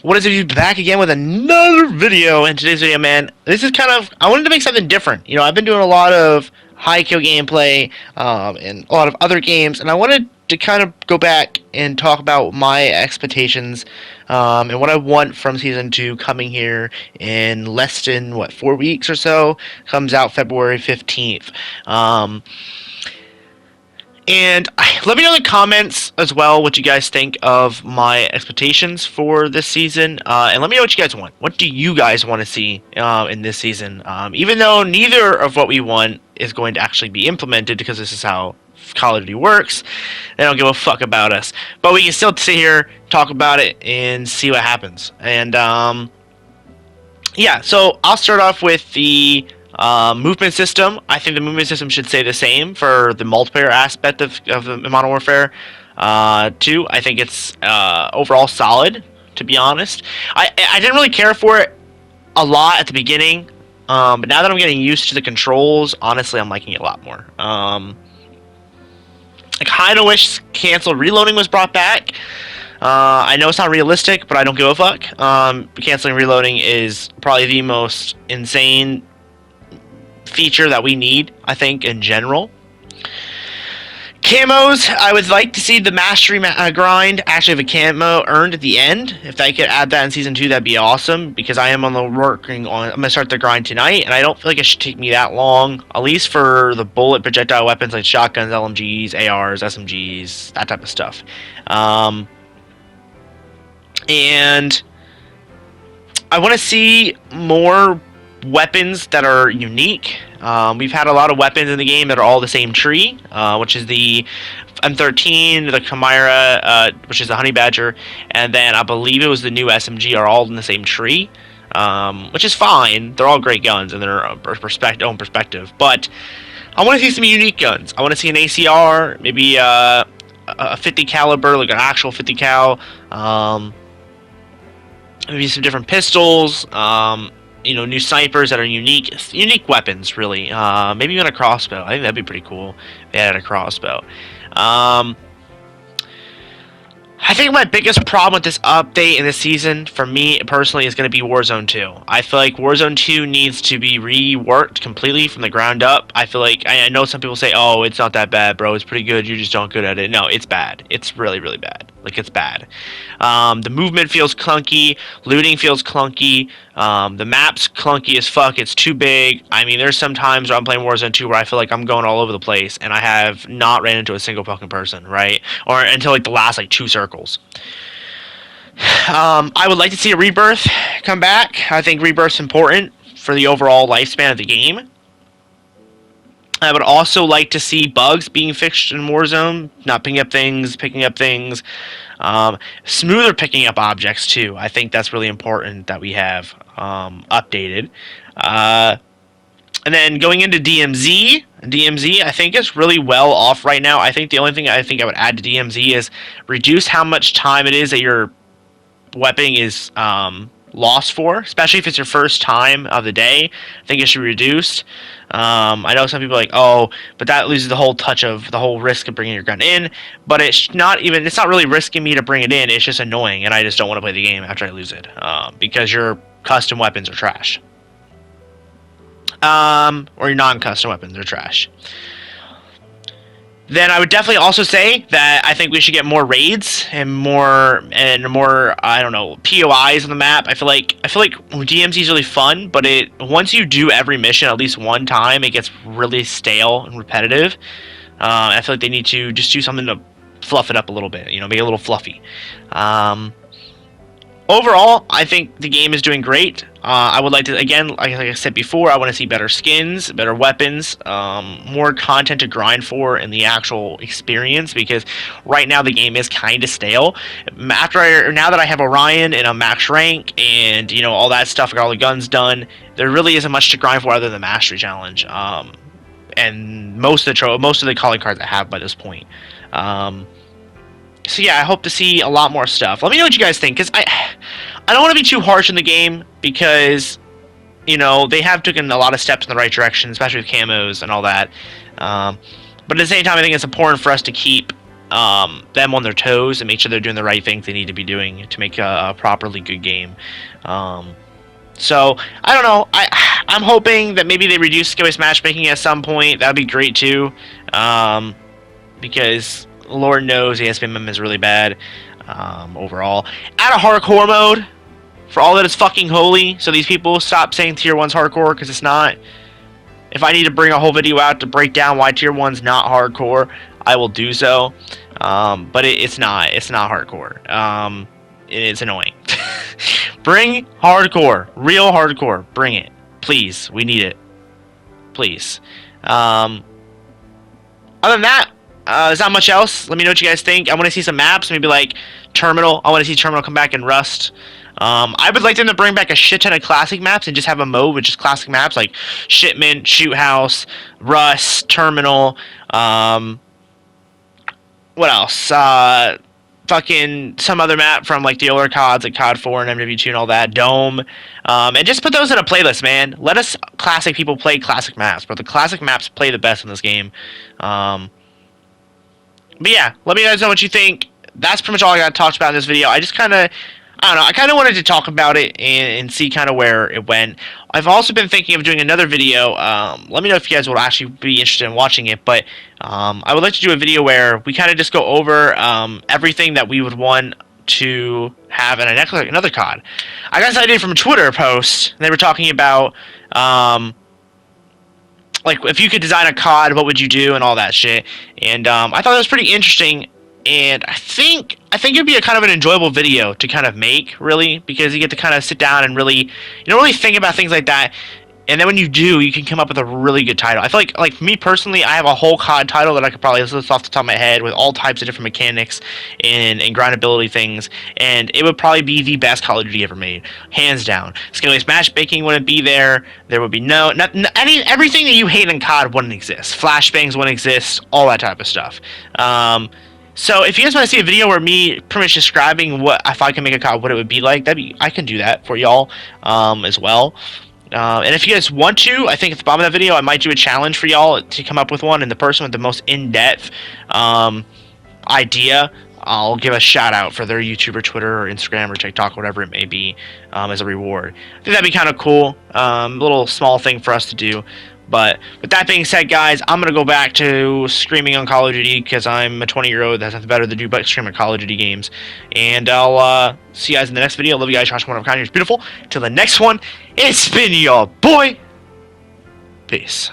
What is it? You back again with another video. And today's video, man, this is kind of, I wanted to make something different. I've been doing a lot of Haikyuu gameplay and a lot of other games, and I wanted to kind of go back and talk about my expectations and what I want from season 2 coming here in less than 4 weeks or so. Comes out February 15th. And let me know in the comments as well what you guys think of my expectations for this season. And let me know what you guys want. What do you guys want to see in this season? Even though neither of what we want is going to actually be implemented, because this is how Call of Duty works, they don't give a fuck about us. But we can still sit here, talk about it, and see what happens. And yeah, so I'll start off with the movement system. I think the movement system should stay the same for the multiplayer aspect of the Modern Warfare 2. I think it's overall solid, to be honest. I didn't really care for it a lot at the beginning, but now that I'm getting used to the controls, honestly, I'm liking it a lot more. I kind of wish canceled reloading was brought back. I know it's not realistic, but I don't give a fuck. Canceling reloading is probably the most insane feature that we need, I think, in general. Camos, I would like to see the mastery grind actually have a camo earned at the end. If I could add that in season 2, that'd be awesome, because I'm gonna start the grind tonight, and I don't feel like it should take me that long, at least for the bullet projectile weapons like shotguns, LMGs, ARs, SMGs, that type of stuff. And I want to see more weapons that are unique. We've had a lot of weapons in the game that are all the same tree, which is the M13, the Chimera, which is the Honey Badger, and then I believe it was the new SMG, are all in the same tree, which is fine. They're all great guns in their own perspective, but I want to see some unique guns. I want to see an ACR, maybe a 50 caliber, like an actual 50 cal, maybe some different pistols, new snipers that are unique weapons, really. Maybe even a crossbow. I think that'd be pretty cool if they had a crossbow. I think my biggest problem with this update in this season, for me personally, is going to be Warzone 2. I feel like Warzone 2 needs to be reworked completely from the ground up. I feel like, I know some people say, oh, it's not that bad, bro, it's pretty good, you're just not good at it. No, it's bad. It's really, really bad. Like, it's bad. The movement feels clunky, looting feels clunky, the map's clunky as fuck, it's too big. I mean, there's some times where I'm playing Warzone 2 where I feel like I'm going all over the place, and I have not ran into a single fucking person, right? Or until, like, the last, 2 circles. I would like to see a Rebirth come back. I think Rebirth's important for the overall lifespan of the game. I would also like to see bugs being fixed in Warzone, not picking up things, smoother picking up objects too. I think that's really important that we have updated. And then going into DMZ, I think is really well off right now. I think the only thing I think I would add to DMZ is reduce how much time it is that your weapon is lost for, especially if it's your first time of the day. I think it should be reduced. I know some people are like, oh, but that loses the whole touch of the whole risk of bringing your gun in, but it's not really risking me to bring it in. It's just annoying, and I just don't want to play the game after I lose it, because your custom weapons are trash. Or your non-custom weapons are trash. Then I would definitely also say that I think we should get more raids and more I don't know, POIs on the map. I feel like DMZ is really fun, but once you do every mission at least one time, it gets really stale and repetitive. I feel like they need to just do something to fluff it up a little bit, make it a little fluffy. Overall, I think the game is doing great. I would like to, again, like I said before, I want to see better skins, better weapons, more content to grind for in the actual experience, because right now the game is kind of stale. Now that I have Orion and a max rank and, all that stuff, I got all the guns done, there really isn't much to grind for other than the Mastery Challenge. And most of the calling cards I have by this point. So yeah, I hope to see a lot more stuff. Let me know what you guys think, because I don't want to be too harsh in the game, because they have taken a lot of steps in the right direction, especially with camos and all that. But at the same time, I think it's important for us to keep them on their toes and make sure they're doing the right things they need to be doing to make a properly good game. So I don't know. I'm hoping that maybe they reduce skill-based matchmaking at some point. That'd be great too, because Lord knows ASPMM is really bad overall. Add a hardcore mode for all that is fucking holy, so these people stop saying Tier 1's hardcore, because it's not. If I need to bring a whole video out to break down why Tier 1's not hardcore, I will do so. But it's not. It's not hardcore. It's annoying. Bring hardcore. Real hardcore. Bring it. Please. We need it. Please. Other than that, there's not much else. Let me know what you guys think. I want to see some maps. Maybe like Terminal. I want to see Terminal come back in Rust. I would like them to bring back a shit ton of classic maps and just have a mode with just classic maps like Shipment, Shoot House, Rust, Terminal. What else? Fucking some other map from like the older CODs, like COD 4 and MW2 and all that. Dome. And just put those in a playlist, man. Let us classic people play classic maps, but the classic maps play the best in this game. But yeah, let me guys know what you think. That's pretty much all I got talked about in this video. I just kind of, I don't know, I kind of wanted to talk about it and see kind of where it went. I've also been thinking of doing another video. Let me know if you guys will actually be interested in watching it. But I would like to do a video where we kind of just go over everything that we would want to have in another COD. I got this idea from a Twitter post. They were talking about like if you could design a COD, what would you do and all that shit. And I thought that was pretty interesting. And I think it'd be a kind of an enjoyable video to kind of make, really, because you get to kind of sit down and really, really think about things like that. And then when you do, you can come up with a really good title. I feel like me personally, I have a whole COD title that I could probably list off the top of my head with all types of different mechanics and grindability things, and it would probably be the best Call of Duty ever made, hands down. Skill-based matchmaking wouldn't be there. There would be everything that you hate in COD wouldn't exist. Flashbangs wouldn't exist. All that type of stuff. So if you guys want to see a video where me pretty much describing what if I can make a COD, what it would be like, I can do that for y'all as well. And if you guys want to, I think at the bottom of that video I might do a challenge for y'all to come up with one, and the person with the most in-depth idea, I'll give a shout out for their YouTube or Twitter or Instagram or TikTok, whatever it may be, as a reward. I think that'd be kind of cool. Little small thing for us to do. But with that being said, guys, I'm going to go back to screaming on Call of Duty because I'm a 20-year-old that has nothing better to do but scream at Call of Duty games. And I'll see you guys in the next video. Love you guys. Josh, one of a kind. You're beautiful. Till the next one, it's been your boy. Peace.